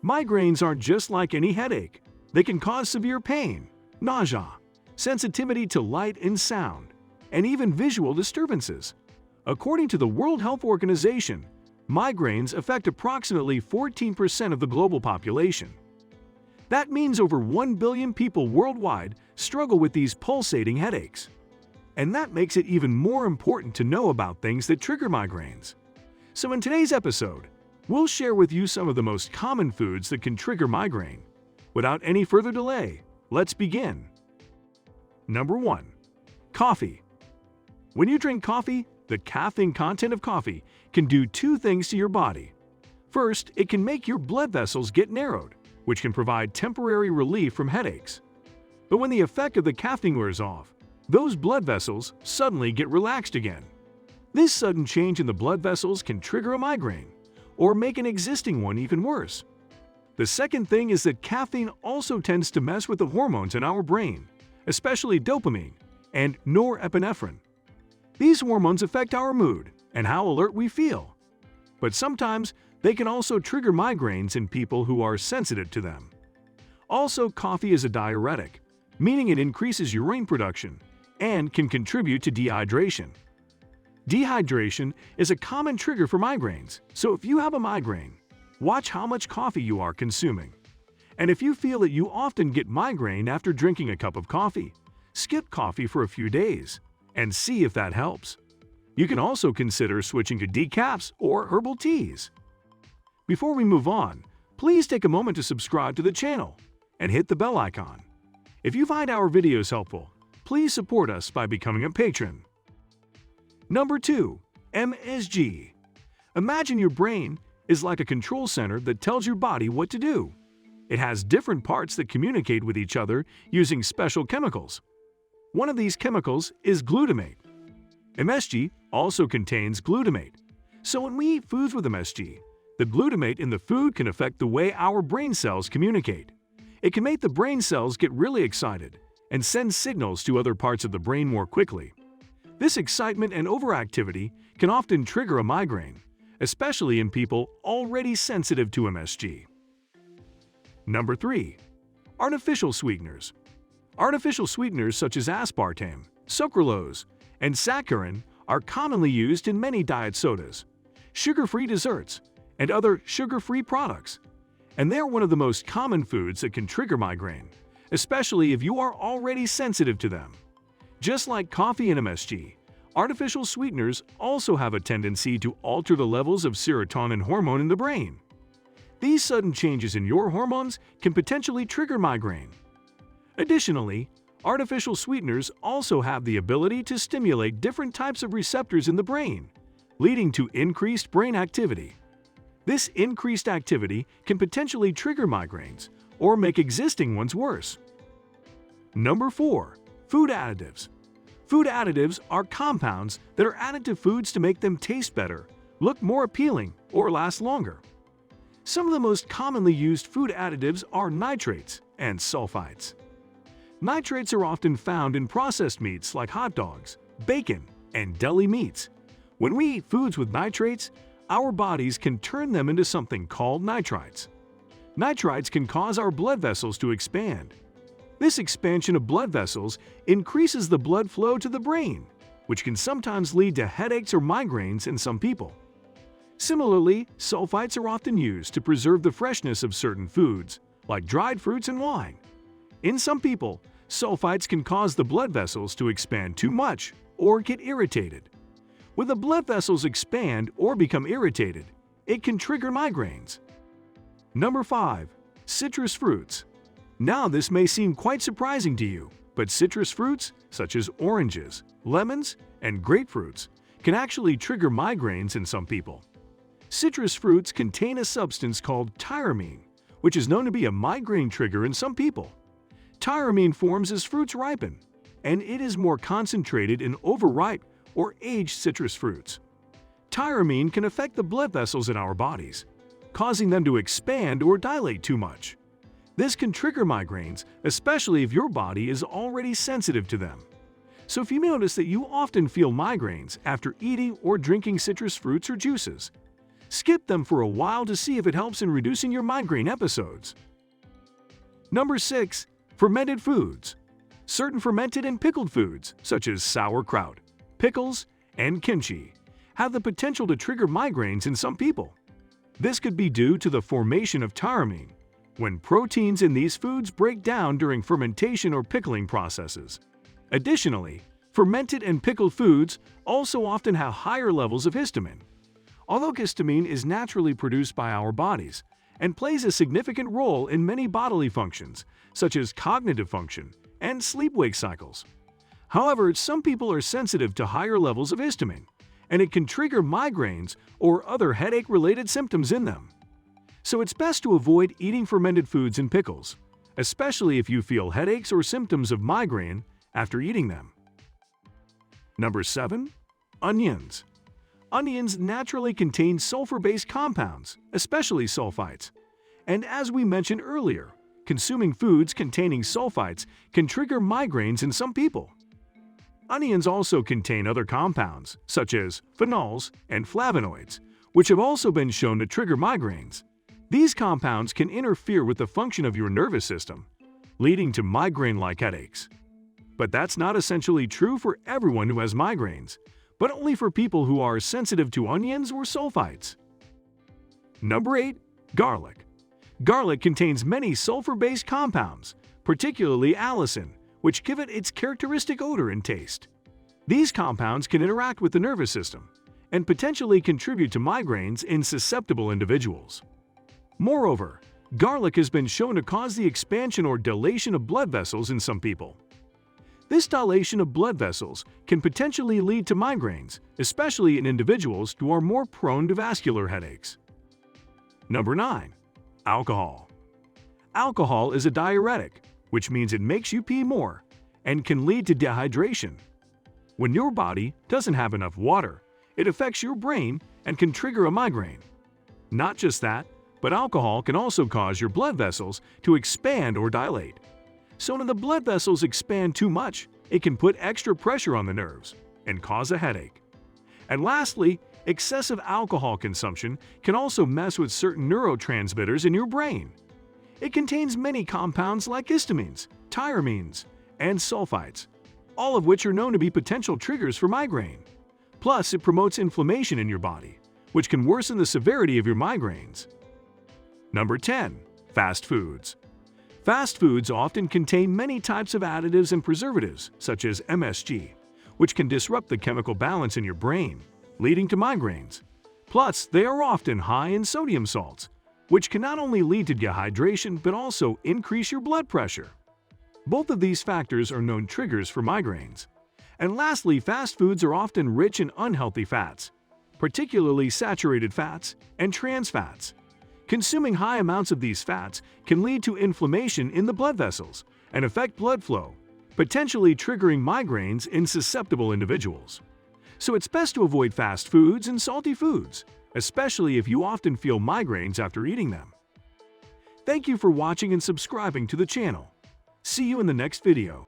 Migraines aren't just like any headache. They can cause severe pain, nausea, sensitivity to light and sound, and even visual disturbances. According to the World Health Organization, migraines affect approximately 14% of the global population. That means over 1 billion people worldwide struggle with these pulsating headaches. And that makes it even more important to know about things that trigger migraines. So in today's episode, we'll share with you some of the most common foods that can trigger migraine. Without any further delay, let's begin. Number 1. Coffee. When you drink coffee, the caffeine content of coffee can do two things to your body. First, it can make your blood vessels get narrowed, which can provide temporary relief from headaches. But when the effect of the caffeine wears off, those blood vessels suddenly get relaxed again. This sudden change in the blood vessels can trigger a migraine, or make an existing one even worse. The second thing is that caffeine also tends to mess with the hormones in our brain, especially dopamine and norepinephrine. These hormones affect our mood and how alert we feel. But sometimes they can also trigger migraines in people who are sensitive to them. Also, coffee is a diuretic, meaning it increases urine production and can contribute to dehydration. Dehydration is a common trigger for migraines, so if you have a migraine, watch how much coffee you are consuming. And if you feel that you often get migraine after drinking a cup of coffee, skip coffee for a few days and see if that helps. You can also consider switching to decafs or herbal teas. Before we move on, please take a moment to subscribe to the channel and hit the bell icon. If you find our videos helpful, please support us by becoming a patron. Number 2. MSG. Imagine your brain is like a control center that tells your body what to do. It has different parts that communicate with each other using special chemicals. One of these chemicals is glutamate. MSG also contains glutamate. So when we eat foods with MSG, the glutamate in the food can affect the way our brain cells communicate. It can make the brain cells get really excited and send signals to other parts of the brain more quickly. This excitement and overactivity can often trigger a migraine, especially in people already sensitive to MSG. Number 3. Artificial sweeteners. Artificial sweeteners such as aspartame, sucralose, and saccharin are commonly used in many diet sodas, sugar-free desserts, and other sugar-free products. And they're one of the most common foods that can trigger migraine, especially if you are already sensitive to them. Just like coffee and MSG, artificial sweeteners also have a tendency to alter the levels of serotonin hormone in the brain. These sudden changes in your hormones can potentially trigger migraine. Additionally, artificial sweeteners also have the ability to stimulate different types of receptors in the brain, leading to increased brain activity. This increased activity can potentially trigger migraines or make existing ones worse. Number 4. Food additives. Food additives are compounds that are added to foods to make them taste better, look more appealing, or last longer. Some of the most commonly used food additives are nitrates and sulfites. Nitrates are often found in processed meats like hot dogs, bacon, and deli meats. When we eat foods with nitrates, our bodies can turn them into something called nitrites. Nitrites can cause our blood vessels to expand. This expansion of blood vessels increases the blood flow to the brain, which can sometimes lead to headaches or migraines in some people. Similarly, sulfites are often used to preserve the freshness of certain foods, like dried fruits and wine. In some people, sulfites can cause the blood vessels to expand too much or get irritated. When the blood vessels expand or become irritated, it can trigger migraines. Number 5. Citrus fruits. Now this may seem quite surprising to you, but citrus fruits, such as oranges, lemons, and grapefruits, can actually trigger migraines in some people. Citrus fruits contain a substance called tyramine, which is known to be a migraine trigger in some people. Tyramine forms as fruits ripen, and it is more concentrated in overripe or aged citrus fruits. Tyramine can affect the blood vessels in our bodies, causing them to expand or dilate too much. This can trigger migraines, especially if your body is already sensitive to them. So if you notice that you often feel migraines after eating or drinking citrus fruits or juices, Skip them for a while to see if it helps in reducing your migraine episodes. Number 6. Fermented foods. Certain fermented and pickled foods, such as sauerkraut, pickles, and kimchi, have the potential to trigger migraines in some people. This could be due to the formation of tyramine, when proteins in these foods break down during fermentation or pickling processes. Additionally, fermented and pickled foods also often have higher levels of histamine. Although histamine is naturally produced by our bodies and plays a significant role in many bodily functions, such as cognitive function and sleep-wake cycles. However, some people are sensitive to higher levels of histamine, and it can trigger migraines or other headache-related symptoms in them. So it's best to avoid eating fermented foods and pickles, especially if you feel headaches or symptoms of migraine after eating them. Number 7. Onions. Onions naturally contain sulfur-based compounds, especially sulfites. And as we mentioned earlier, consuming foods containing sulfites can trigger migraines in some people. Onions also contain other compounds, such as phenols and flavonoids, which have also been shown to trigger migraines. These compounds can interfere with the function of your nervous system, leading to migraine-like headaches. But that's not essentially true for everyone who has migraines, but only for people who are sensitive to onions or sulfites. Number 8. Garlic. Garlic contains many sulfur-based compounds, particularly allicin, which give it its characteristic odor and taste. These compounds can interact with the nervous system and potentially contribute to migraines in susceptible individuals. Moreover, garlic has been shown to cause the expansion or dilation of blood vessels in some people. This dilation of blood vessels can potentially lead to migraines, especially in individuals who are more prone to vascular headaches. Number 9. Alcohol. Alcohol is a diuretic, which means it makes you pee more and can lead to dehydration. When your body doesn't have enough water, it affects your brain and can trigger a migraine. Not just that, but alcohol can also cause your blood vessels to expand or dilate. So when the blood vessels expand too much, it can put extra pressure on the nerves and cause a headache. And lastly, excessive alcohol consumption can also mess with certain neurotransmitters in your brain. It contains many compounds like histamines, tyramines, and sulfites, all of which are known to be potential triggers for migraine. Plus, it promotes inflammation in your body, which can worsen the severity of your migraines. Number 10. Fast foods. Fast foods often contain many types of additives and preservatives, such as MSG, which can disrupt the chemical balance in your brain, leading to migraines. Plus, they are often high in sodium salts, which can not only lead to dehydration but also increase your blood pressure. Both of these factors are known triggers for migraines. And lastly, fast foods are often rich in unhealthy fats, particularly saturated fats and trans fats. Consuming high amounts of these fats can lead to inflammation in the blood vessels and affect blood flow, potentially triggering migraines in susceptible individuals. So it's best to avoid fast foods and salty foods, especially if you often feel migraines after eating them. Thank you for watching and subscribing to the channel. See you in the next video.